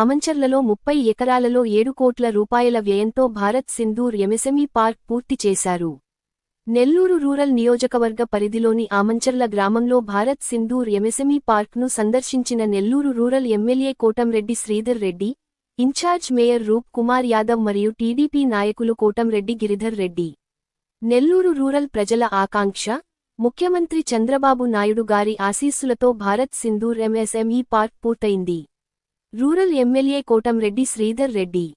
ఆమంచర్లలో 30 ఎకరాలలో 7 కోట్ల రూపాయల వ్యయంతో భారత్ సింధూర్ ఎంఎస్ఎంఈ పార్క్ పూర్తి చేశారు. నెల్లూరు రూరల్ నియోజకవర్గ పరిధిలోని ఆమంచర్ల గ్రామంలో భారత్ సింధూర్ ఎంఎస్ఎంఈ పార్క్ను సందర్శించిన Nellore rural MLA Kotamreddy Sridhar Reddy, incharge mayor Roop Kumar Yadav మరియు టీడీపీ నాయకులు కోటంరెడ్డి గిరిధర్ రెడ్డి. నెల్లూరు రూరల్ ప్రజల ఆకాంక్ష, ముఖ్యమంత్రి చంద్రబాబు నాయుడు గారి ఆశీస్సులతో భారత్ సింధూర్ ఎంఎస్ఎంఈ పార్క్ పూర్తయింది. Rural MLA Kotamreddy Sridhar Reddy.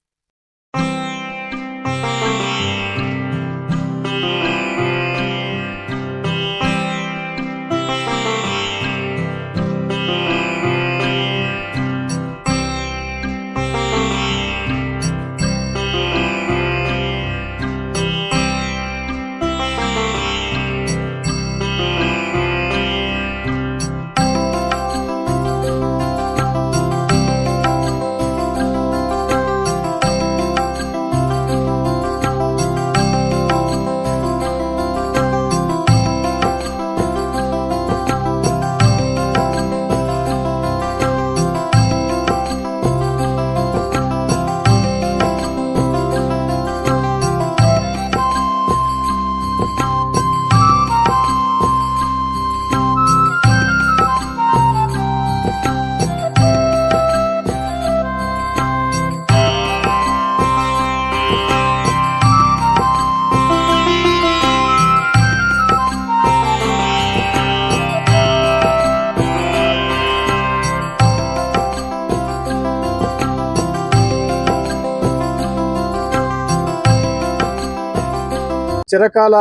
చిరకాల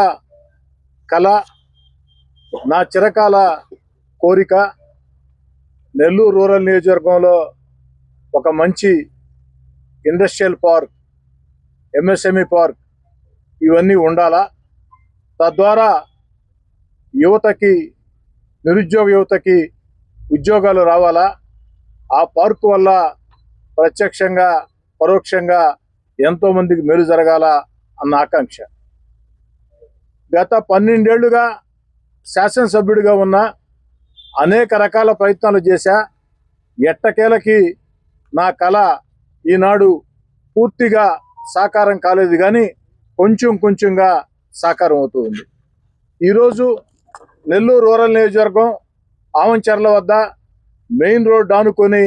కళ, నా చిరకాల కోరిక నెల్లూరు రూరల్ నియోజకవర్గంలో ఒక మంచి ఇండస్ట్రియల్ పార్క్, ఎంఎస్ఎంఈ పార్క్ ఇవన్నీ ఉండాలా. తద్వారా యువతకి, నిరుద్యోగ యువతకి ఉద్యోగాలు రావాలా. ఆ పార్కు వల్ల ప్రత్యక్షంగా పరోక్షంగా ఎంతోమందికి మేలు జరగాల అన్న ఆకాంక్ష. గత 12 ఏళ్లుగా శాసనసభ్యుడిగా ఉన్న అనేక రకాల ప్రయత్నాలు చేశా. ఎట్టకేలకి నా కళ ఈనాడు పూర్తిగా సాకారం కాలేదు, కానీ కొంచెం కొంచెంగా సాకారం అవుతుంది. ఈరోజు నెల్లూరు రూరల్ నియోజకవర్గం ఆమంచర్ల వద్ద మెయిన్ రోడ్ ఆనుకొని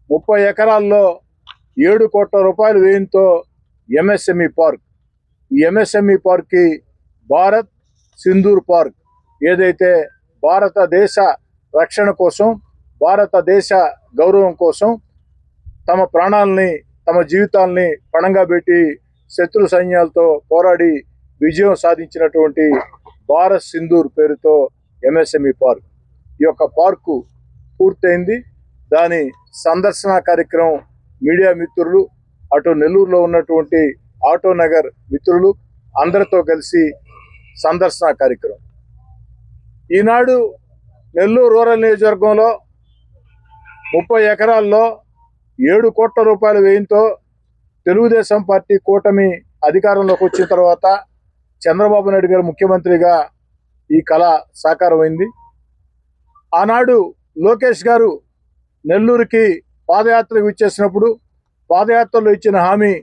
30 ఎకరాల్లో 7 కోట్ల రూపాయల వ్యయంతో ఎంఎస్ఎంఈ పార్క్, ఈ ఎంఎస్ఎంఈ పార్క్కి భారత్ సింధూర్ పార్క్ ఏదైతే భారతదేశ రక్షణ కోసం, భారతదేశ గౌరవం కోసం తమ ప్రాణాలని, తమ జీవితాలని పణంగా పెట్టి శత్రు సైన్యాలతో పోరాడి విజయం సాధించినటువంటి భారత్ సింధూర్ పేరుతో ఎంఎస్ఎంఈ పార్క్, ఈ యొక్క పార్కు పూర్తయింది. దాని సందర్శన కార్యక్రమం మీడియా మిత్రులు, అటు నెల్లూరులో ఉన్నటువంటి ఆటో నగర్ మిత్రులు అందరితో కలిసి సందర్శన కార్యక్రమం. ఈనాడు నెల్లూరు రూరల్ నియోజకవర్గంలో 30 ఎకరాల్లో 7 కోట్ల రూపాయల వ్యయంతో తెలుగుదేశం పార్టీ కూటమి అధికారంలోకి వచ్చిన తర్వాత చంద్రబాబు నాయుడు గారు ముఖ్యమంత్రిగా ఈ కళ సాకారమైంది. ఆనాడు లోకేష్ గారు నెల్లూరుకి పాదయాత్రకు ఇచ్చేసినప్పుడు పాదయాత్రలో ఇచ్చిన హామీ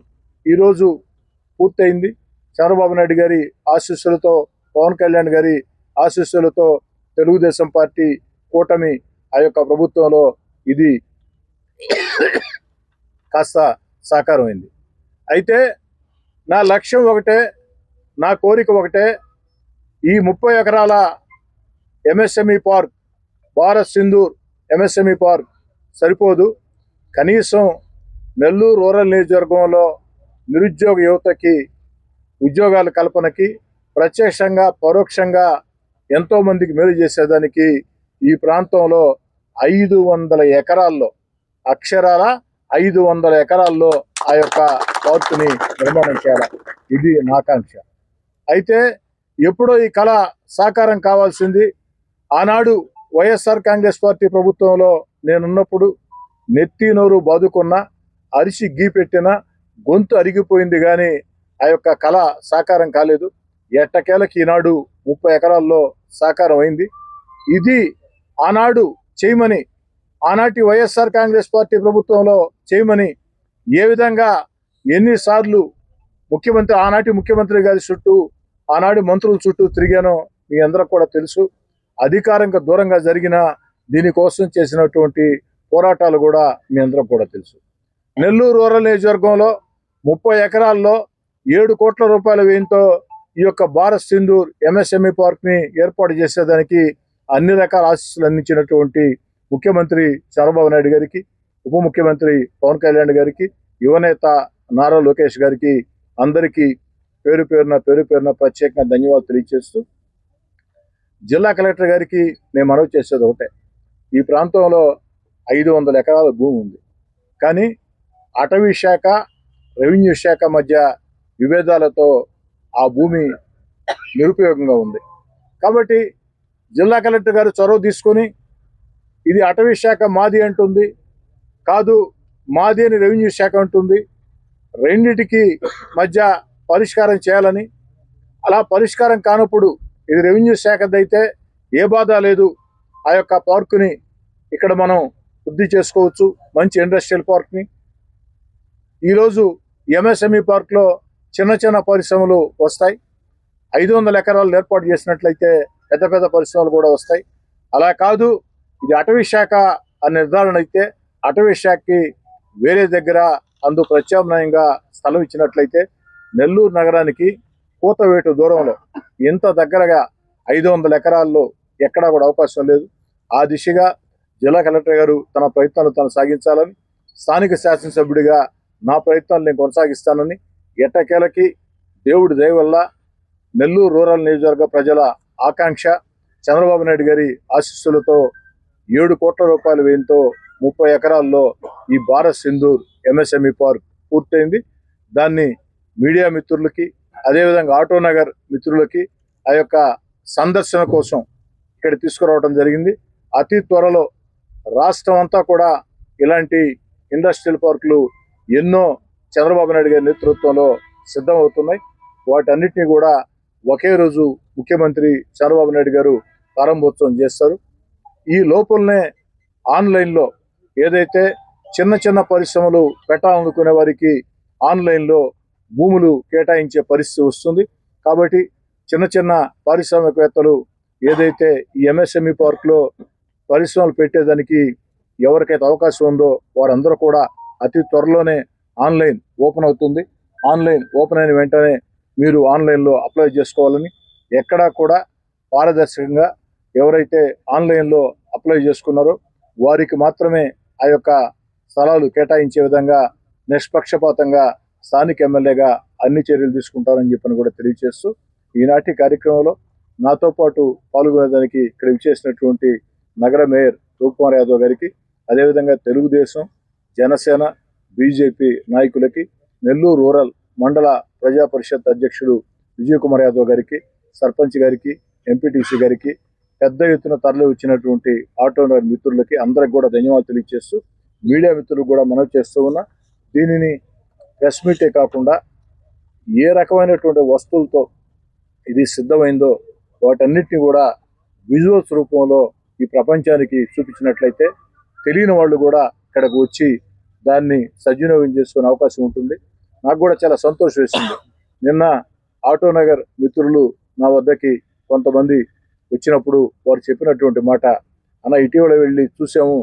ఈరోజు పూర్తయింది. చంద్రబాబు నాయుడు గారి ఆశీస్సులతో, పవన్ కళ్యాణ్ గారి ఆశీస్సులతో తెలుగుదేశం పార్టీ కూటమి ఆ యొక్క ప్రభుత్వంలో ఇది కాస్త సాకారమైంది. అయితే నా లక్ష్యం ఒకటే, నా కోరిక ఒకటే, ఈ 30 ఎకరాల MSME park, Bharat Sindoor MSME park సరిపోదు. కనీసం నెల్లూరు రూరల్ నియోజకవర్గంలో నిరుద్యోగ యువతకి ఉద్యోగాల కల్పనకి, ప్రత్యక్షంగా పరోక్షంగా ఎంతోమందికి మేలు చేసేదానికి ఈ ప్రాంతంలో 500 ఎకరాల్లో, అక్షరాల 500 ఎకరాల్లో ఆ యొక్క పార్కుని నిర్మాణం చేయాలి. ఇది నా ఆకాంక్ష. అయితే ఎప్పుడో ఈ కళ సాకారం కావాల్సింది. ఆనాడు వైఎస్ఆర్ కాంగ్రెస్ పార్టీ ప్రభుత్వంలో నేనున్నప్పుడు నెత్తి నోరు బాదుకున్న, అరిసి గీపెట్టిన, గొంతు అరిగిపోయింది, కానీ ఆ యొక్క కళ సాకారం కాలేదు. ఎట్టకేలకి ఈనాడు 30 ఎకరాల్లో సాకారం అయింది. ఇది ఆనాడు చేయమని ఆనాటి వైఎస్ఆర్ కాంగ్రెస్ పార్టీ ప్రభుత్వంలో చేయమని ఏ విధంగా ఎన్నిసార్లు ఆనాటి ముఖ్యమంత్రి గారి చుట్టూ, ఆనాటి మంత్రుల చుట్టూ తిరిగానో మీ అందరికి కూడా తెలుసు. అధికారంగా దూరంగా జరిగిన దీనికోసం చేసినటువంటి పోరాటాలు కూడా మీ అందరికి కూడా తెలుసు. నెల్లూరు రూరల్ నియోజకవర్గంలో 30 ఎకరాల్లో 7 కోట్ల రూపాయల వ్యయంతో ఈ యొక్క భారత్ సింధూర్ ఎంఎస్ఎంఈ పార్క్ని ఏర్పాటు చేసేదానికి అన్ని రకాల ఆశీస్సులు అందించినటువంటి ముఖ్యమంత్రి చంద్రబాబు నాయుడు గారికి, ఉప ముఖ్యమంత్రి పవన్ కళ్యాణ్ గారికి, యువనేత నారా లోకేష్ గారికి అందరికీ పేరు పేరున ప్రత్యేకంగా ధన్యవాదాలు తెలియజేస్తూ, జిల్లా కలెక్టర్ గారికి నేను మనవి చేసేది ఒకటే. ఈ ప్రాంతంలో 500 ఎకరాల భూమి ఉంది. కానీ అటవీ శాఖ, రెవెన్యూ శాఖ మధ్య విభేదాలతో ఆ భూమి నిరుపయోగంగా ఉంది. కాబట్టి జిల్లా కలెక్టర్ గారు చొరవ తీసుకొని ఇది అటవీ శాఖ మాది అంటుంది, కాదు మాది అని రెవెన్యూ శాఖ అంటుంది, రెండిటికి మధ్య పరిష్కారం చేయాలని, అలా పరిష్కారం కానప్పుడు ఇది రెవెన్యూ శాఖదైతే ఏ బాధ లేదు, ఆ యొక్క పార్కుని ఇక్కడ మనం వృద్ధి చేసుకోవచ్చు, మంచి ఇండస్ట్రియల్ పార్క్ని. ఈరోజు ఎంఎస్ఎంఈ పార్క్లో చిన్న పరిశ్రమలు వస్తాయి. 500 ఎకరాలు ఏర్పాటు చేసినట్లయితే పెద్ద పరిశ్రమలు కూడా వస్తాయి. అలా కాదు ఇది అటవీ శాఖ అని నిర్ధారణ అయితే అటవీ శాఖకి వేరే దగ్గర అందుకు ప్రత్యామ్నాయంగా స్థలం ఇచ్చినట్లయితే నెల్లూరు నగరానికి కూతవేటు దూరంలో ఇంత దగ్గరగా 500 ఎకరాల్లో ఎక్కడా కూడా అవకాశం లేదు. ఆ దిశగా జిల్లా కలెక్టర్ గారు తన ప్రయత్నాలు తను సాగించాలని, స్థానిక శాసనసభ్యుడిగా నా ప్రయత్నాలు నేను కొనసాగిస్తానని, ఎట్టకేలకి దేవుడి దయ వల్ల నెల్లూరు రూరల్ నియోజకవర్గ ప్రజల ఆకాంక్ష, చంద్రబాబు నాయుడు గారి ఆశీస్సులతో 7 కోట్ల రూపాయల వ్యయంతో 30 ఎకరాల్లో ఈ భారత్ సింధూర్ ఎంఎస్ఎంఈ పార్క్ పూర్తయింది. దాన్ని మీడియా మిత్రులకి, అదేవిధంగా ఆటోనగర్ మిత్రులకి ఆ యొక్క సందర్శన కోసం ఇక్కడ తీసుకురావడం జరిగింది. అతి త్వరలో రాష్ట్రం అంతా కూడా ఇలాంటి ఇండస్ట్రియల్ పార్కులు ఎన్నో చంద్రబాబు నాయుడు గారి నేతృత్వంలో సిద్ధమవుతున్నాయి. వాటన్నిటిని కూడా ఒకే రోజు ముఖ్యమంత్రి చంద్రబాబు నాయుడు గారు ప్రారంభోత్సవం చేస్తారు. ఈ లోపలనే ఆన్లైన్లో ఏదైతే చిన్న పరిశ్రమలు పెట్టాలనుకునే వారికి ఆన్లైన్లో భూములు కేటాయించే పరిస్థితి వస్తుంది. కాబట్టి చిన్న పారిశ్రామికవేత్తలు ఏదైతే ఈ ఎంఎస్ఎంఈ పార్క్లో పరిశ్రమలు పెట్టేదానికి ఎవరికైతే అవకాశం ఉందో వారందరూ కూడా అతి త్వరలోనే ఆన్లైన్ ఓపెన్ అవుతుంది. ఆన్లైన్ ఓపెన్ అయిన వెంటనే మీరు ఆన్లైన్లో అప్లై చేసుకోవాలని, ఎక్కడా కూడా పారదర్శకంగా ఎవరైతే ఆన్లైన్లో అప్లై చేసుకున్నారో వారికి మాత్రమే ఆ యొక్క స్థలాలు కేటాయించే విధంగా నిష్పక్షపాతంగా స్థానిక ఎమ్మెల్యేగా అన్ని చర్యలు తీసుకుంటారని చెప్పని కూడా తెలియజేస్తూ, ఈనాటి కార్యక్రమంలో నాతో పాటు పాల్గొనేదానికి ఇక్కడ విచ్చేసినటువంటి నగర మేయర్ రూప్కుమార్ యాదవ్ గారికి, అదేవిధంగా తెలుగుదేశం, జనసేన, బీజేపీ నాయకులకి, నెల్లూరు రూరల్ మండల ప్రజా పరిషత్ అధ్యక్షుడు విజయ్ కుమార్ యాదవ్ గారికి, సర్పంచ్ గారికి, ఎంపీటీసీ గారికి, పెద్ద ఎత్తున తరలి వచ్చినటువంటి ఆటోనగర్ మిత్రులకి అందరికి కూడా ధన్యవాదాలు తెలియజేస్తూ, మీడియా మిత్రులకు కూడా మనవి చేస్తూ ఉన్నా, దీనిని ప్రెస్ మీటే కాకుండా ఏ రకమైనటువంటి వస్తువులతో ఇది సిద్ధమైందో వాటన్నిటిని కూడా విజువల్స్ రూపంలో ఈ ప్రపంచానికి చూపించినట్లయితే తెలియని వాళ్ళు కూడా ఇక్కడికి వచ్చి దాన్ని సద్వినియోగం చేసుకునే అవకాశం ఉంటుంది. నాకు కూడా చాలా సంతోషం వేసింది. నిన్న ఆటోనగర్ మిత్రులు నా వద్దకి కొంతమంది వచ్చినప్పుడు వారు చెప్పినటువంటి మాట, అన్న ఇటీవల వెళ్ళి చూసాము,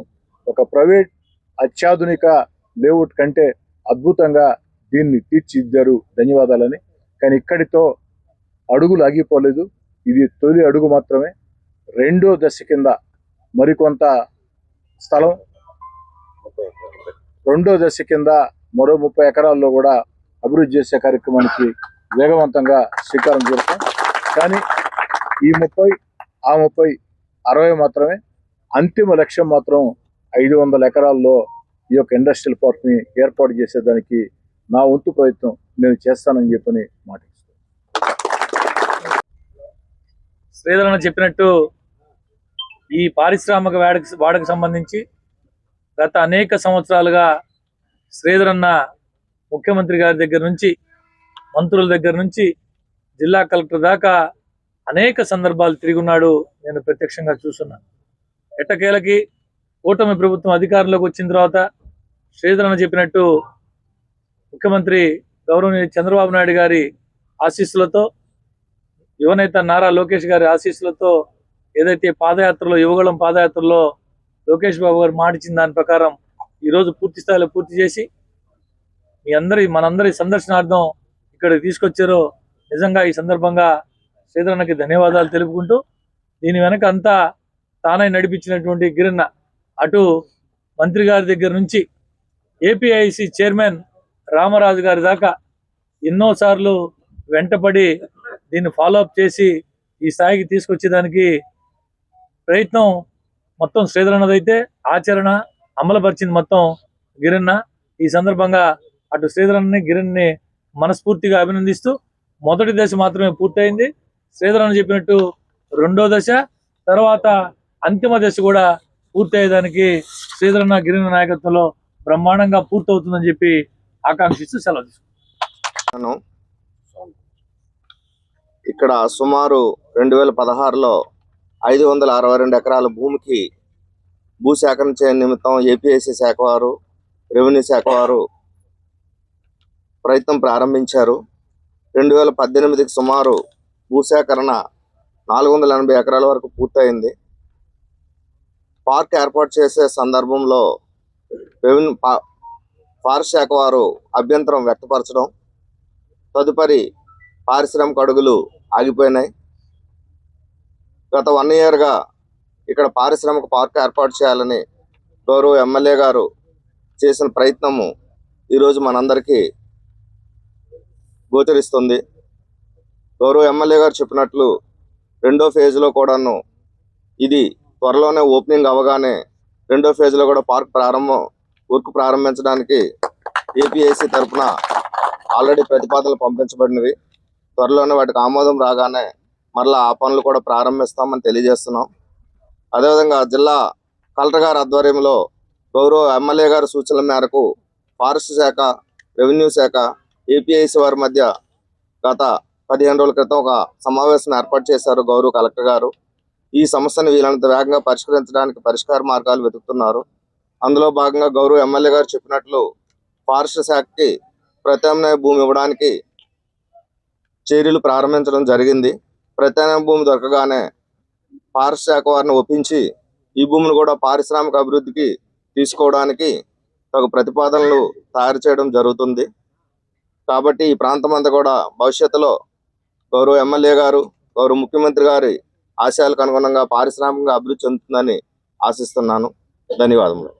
ఒక ప్రైవేట్ అత్యాధునిక లేఅవుట్ కంటే అద్భుతంగా దీన్ని తీర్చిదిద్దారు, ధన్యవాదాలని. కానీ ఇక్కడితో అడుగులు ఆగిపోలేదు, ఇది తొలి అడుగు మాత్రమే. రెండో దశ కింద మరికొంత స్థలం, రెండో దశ కింద మరో 30 ఎకరాల్లో కూడా అభివృద్ధి చేసే కార్యక్రమానికి వేగవంతంగా శ్రీకారం చుడతాం. కానీ ఈ 30, ఆ 30, 60 మాత్రమే. అంతిమ లక్ష్యం మాత్రం 500 ఎకరాల్లో ఈ యొక్క ఇండస్ట్రియల్ పార్క్ని ఏర్పాటు చేసేదానికి నా వంతు ప్రయత్నం నేను చేస్తానని చెప్పని మాటిస్తాను. శ్రీధరన్న చెప్పినట్టు ఈ పారిశ్రామిక వాడకు సంబంధించి గత అనేక సంవత్సరాలుగా శ్రీధరన్న ముఖ్యమంత్రి గారి దగ్గర నుంచి, మంత్రుల దగ్గర నుంచి, జిల్లా కలెక్టర్ దాకా అనేక సందర్భాలు తిరిగి ఉన్నాడు. నేను ప్రత్యక్షంగా చూస్తున్నాను. ఎట్టకేలకి కూటమి ప్రభుత్వం అధికారంలోకి వచ్చిన తర్వాత శ్రీధర్ అన్న చెప్పినట్టు ముఖ్యమంత్రి గౌరవనీయ చంద్రబాబు నాయుడు గారి ఆశీస్సులతో, యువనేత నారా లోకేష్ గారి ఆశీస్సులతో ఏదైతే పాదయాత్రలో, యువగళం పాదయాత్రలో లోకేష్ బాబు గారు మాటిచ్చిన దాని ప్రకారం ఈరోజు పూర్తి స్థాయిలో పూర్తి చేసి మనందరి సందర్శనార్థం ఇక్కడికి తీసుకొచ్చారో నిజంగా ఈ సందర్భంగా శ్రీధర్ అన్నకి ధన్యవాదాలు తెలుపుకుంటూ, దీని వెనక అంతా తానై నడిపించినటువంటి గిరన్న, అటు మంత్రి గారి దగ్గర నుంచి ఏపీఐసి చైర్మన్ రామరాజు గారి దాకా ఎన్నోసార్లు వెంటపడి దీన్ని ఫాలోఅప్ చేసి ఈ స్థాయికి తీసుకొచ్చేదానికి ప్రయత్నం మొత్తం శ్రీధర్ అన్నదైతే, ఆచరణ అమలుపరిచింది మొత్తం గిరన్న. ఈ సందర్భంగా అటు శ్రీధర్ అన్నని, గిరన్ని మనస్ఫూర్తిగా అభినందిస్తూ, మొదటి దశ మాత్రమే పూర్తయింది. శ్రీధర్ అన్న చెప్పినట్టు రెండో దశ, తర్వాత అంతిమ దశ కూడా పూర్తయ్యేదానికి శ్రీధర్ అన్న, గిరన్న నాయకత్వంలో బ్రహ్మాండంగా పూర్తవుతుందని చెప్పి ఆకాంక్షిస్తూ సెలవు తీసుకుంటాను. ఇక్కడ సుమారు 2016లో 562 ఎకరాల భూమికి భూసేకరణ చేయని నిమిత్తం ఏపీఐసి శాఖ వారు, రెవెన్యూ శాఖ వారు ప్రయత్నం ప్రారంభించారు. 2018కి సుమారు భూసేకరణ 480 ఎకరాల వరకు పూర్తయింది. పార్క్ ఏర్పాటు చేసే సందర్భంలో ఫారెస్ట్ శాఖ వారు అభ్యంతరం వ్యక్తపరచడం, తదుపరి పారిశ్రామిక అడుగులు ఆగిపోయినాయి. గత 1 ఇయర్గా ఇక్కడ పారిశ్రామిక పార్క్ ఏర్పాటు చేయాలని గౌరవ ఎమ్మెల్యే గారు చేసిన ప్రయత్నము ఈరోజు మనందరికీ గోచరిస్తుంది. గౌరవ ఎమ్మెల్యే గారు చెప్పినట్లు రెండో ఫేజ్లో కూడాను ఇది త్వరలోనే ఓపెనింగ్ అవగానే రెండో ఫేజ్లో కూడా పార్క్ వర్క్ ప్రారంభించడానికి ఏపీఐసి తరఫున ఆల్రెడీ ప్రతిపాదనలు పంపించబడినవి. త్వరలోనే వాటికి ఆమోదం రాగానే మరలా ఆ పనులు కూడా ప్రారంభిస్తామని తెలియజేస్తున్నాం. అదేవిధంగా జిల్లా కలెక్టర్ గారి ఆధ్వర్యంలో గౌరవ ఎమ్మెల్యే గారి సూచనల మేరకు ఫారెస్ట్ శాఖ, రెవెన్యూ శాఖ, ఏపీఐసి వారి మధ్య గత 15 రోజుల క్రితం ఒక సమావేశం ఏర్పాటు చేశారు గౌరవ కలెక్టర్ గారు. ఈ సమస్యను వీలైనంత వేగంగా పరిష్కరించడానికి పరిష్కార మార్గాలు వెతుకుతున్నారు. అందులో భాగంగా గౌరవ ఎమ్మెల్యే గారు చెప్పినట్లు ఫారెస్ట్ శాఖకి ప్రత్యామ్నాయ భూమి ఇవ్వడానికి చర్యలు ప్రారంభించడం జరిగింది. ప్రత్యామ్నాయ భూమి దొరకగానే ఫారెస్ట్ శాఖ వారిని ఒప్పించి ఈ భూమిని కూడా పారిశ్రామిక అభివృద్ధికి తీసుకోవడానికి తగు ప్రతిపాదనలు తయారు చేయడం జరుగుతుంది. కాబట్టి ఈ ప్రాంతం అంతా కూడా భవిష్యత్తులో గౌరవ ఎమ్మెల్యే గారు, గౌరవ ముఖ్యమంత్రి గారి ఆశయాలకు అనుగుణంగా పారిశ్రామికంగా అభివృద్ధి చెందుతుందని ఆశిస్తున్నాను. ధన్యవాదములు.